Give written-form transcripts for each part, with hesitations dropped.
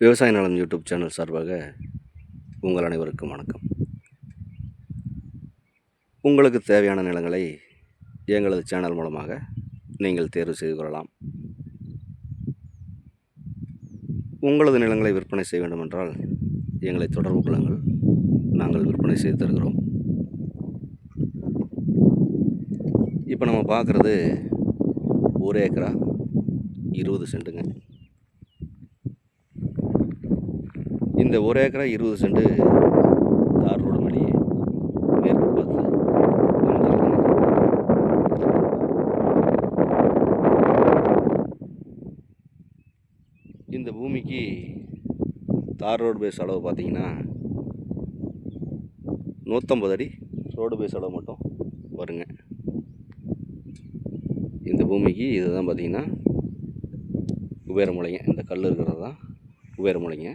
விவசாய நலம் YouTube channel சார்பாக உங்கள் அனைவருக்கும் வணக்கம். உங்களுக்கு தேவையான நிலங்களை எங்களது சேனல் மூலமாக நீங்கள் தேர்வு செய்து கொள்ளலாம். உங்களது நிலங்களை விற்பனை செய்ய வேண்டுமென்றால் எங்களை தொடர்பு கொள்ளுங்கள். நாங்கள் விற்பனை செய்து தருகிறோம். இப்போ நம்ம பார்க்குறது 1 ஏக்கரா 20 சென்ட்டுங்க. இந்த 1 ஏக்கரா 20 சென்ட் தார் ரோடு மேலேயே மேற்கு பார்த்து அமைஞ்சிருக்குங்க. இந்த பூமிக்கு தார் ரோடு பேஸ் அளவு பார்த்தீங்கன்னா 150 அடி ரோடு பேஸ் அளவு மட்டும் வருங்க. இந்த பூமிக்கு இதுதான் பார்த்தீங்கன்னா உபேரமலைங்க. இந்த கல் இருக்கிறது தான் உபேரமலைங்க.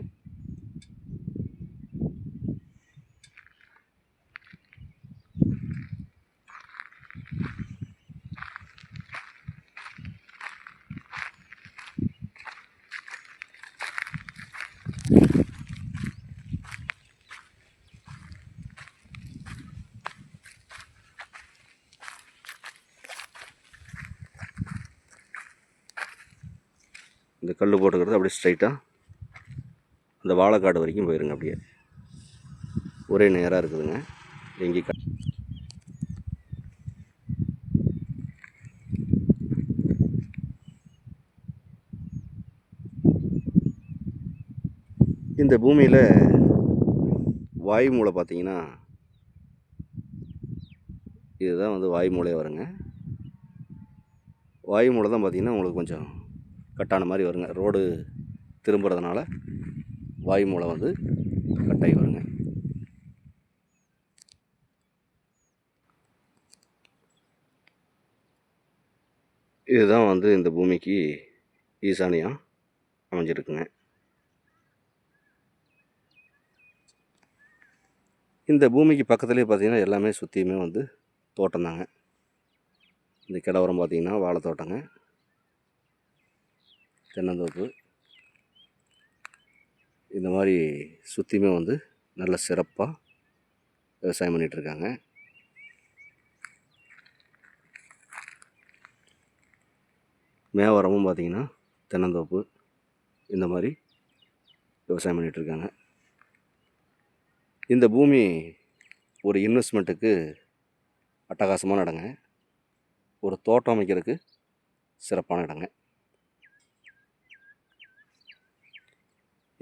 இந்த கல் போட்டுக்கிறது அப்படியே ஸ்ட்ரைட்டாக அந்த வாழைக்காடு வரைக்கும் போயிருங்க. அப்படியே ஒரே நேராக இருக்குதுங்க. எங்கேயும் இந்த பூமியில் வாயு மூலை பார்த்தீங்கன்னா இதுதான் வந்து வாயு மூலையாக வருங்க. வாயு மூலை தான் பார்த்தீங்கன்னா உங்களுக்கு கொஞ்சம் கட்டான மாதிரி வருங்க. ரோடு திரும்புறதுனால வாயு மூலை வந்து கட்டாகி வருங்க. இதுதான் வந்து இந்த பூமிக்கு ஈசானியாக அமைஞ்சிருக்குங்க. இந்த பூமிக்கு பக்கத்துலேயே பார்த்தீங்கன்னா எல்லாமே சுற்றியுமே வந்து தோட்டம் தாங்க. இந்த கிடவரம் பார்த்தீங்கன்னா வாழை தோட்டங்க, தென்னந்தோப்பு, இந்த மாதிரி சுற்றியுமே வந்து நல்ல சிறப்பாக விவசாயம் பண்ணிகிட்ருக்காங்க. மேவரமும் பார்த்திங்கன்னா தென்னந்தோப்பு, இந்த மாதிரி விவசாயம் பண்ணிகிட்ருக்காங்க. இந்த பூமி ஒரு இன்வெஸ்ட்மெண்ட்டுக்கு அட்டகாசமான இடங்க. ஒரு தோட்டம் அமைக்கிறதுக்கு சிறப்பான இடங்க.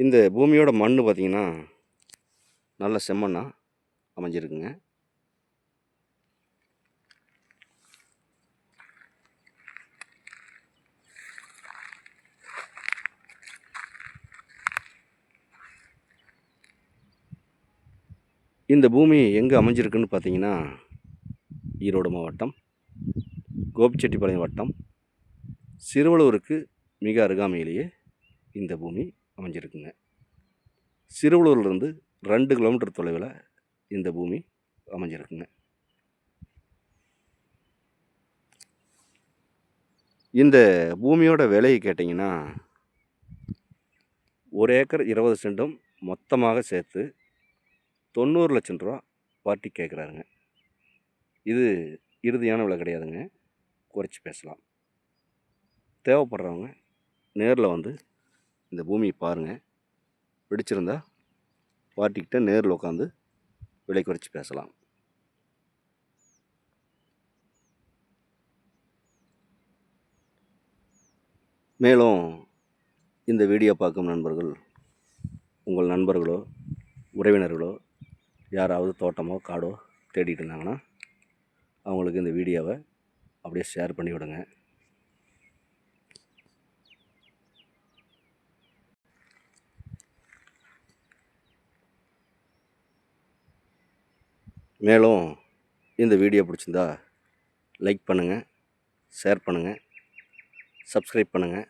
இந்த பூமியோட மண் பார்த்திங்கன்னா நல்ல செம்மண்ணாக அமைஞ்சிருக்குங்க. இந்த பூமி எங்கே அமைஞ்சிருக்குன்னு பார்த்தீங்கன்னா ஈரோடு மாவட்டம், கோபிச்செட்டிப்பாளையம் வட்டம், சிறுவலூருக்கு மிக அருகாமையிலேயே இந்த பூமி அமைஞ்சிருக்குங்க. சிறுவலூர்லேருந்து 2 கிலோமீட்டர் தொலைவில் இந்த பூமி அமைஞ்சிருக்குங்க. இந்த பூமியோட விலையை கேட்டிங்கன்னா 1 ஏக்கர் 20 சென்டும் மொத்தமாக சேர்த்து 90 லட்சம் ரூபா பார்ட்டி கேட்குறாருங்க. இது இறுதியான விலை கிடையாதுங்க, குறைச்சி பேசலாம். தேவைப்படுறவங்க நேரில் வந்து இந்த பூமியை பாருங்கள். பிடிச்சிருந்தா பார்ட்டிக்கிட்ட நேரில் உட்காந்து விலை குறைச்சி பேசலாம். மேலும் இந்த வீடியோ பார்க்கும் நண்பர்கள் உங்கள் நண்பர்களோ உறவினர்களோ யாராவது தோட்டமோ காடோ தேடிட்டு இருந்தாங்கன்னா அவங்களுக்கு இந்த வீடியோவை அப்படியே ஷேர் பண்ணி விடுங்க. மேலும் இந்த வீடியோ பிடிச்சிருந்தா லைக் பண்ணுங்கள், ஷேர் பண்ணுங்கள், சப்ஸ்கிரைப் பண்ணுங்கள்.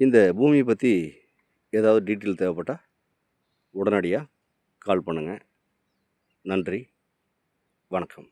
இந்த பூமியை பற்றி ஏதாவது டீட்டெயில் தேவைப்பட்டால் உடனடியாக கால் பண்ணுங்கள். நன்றி, வணக்கம்.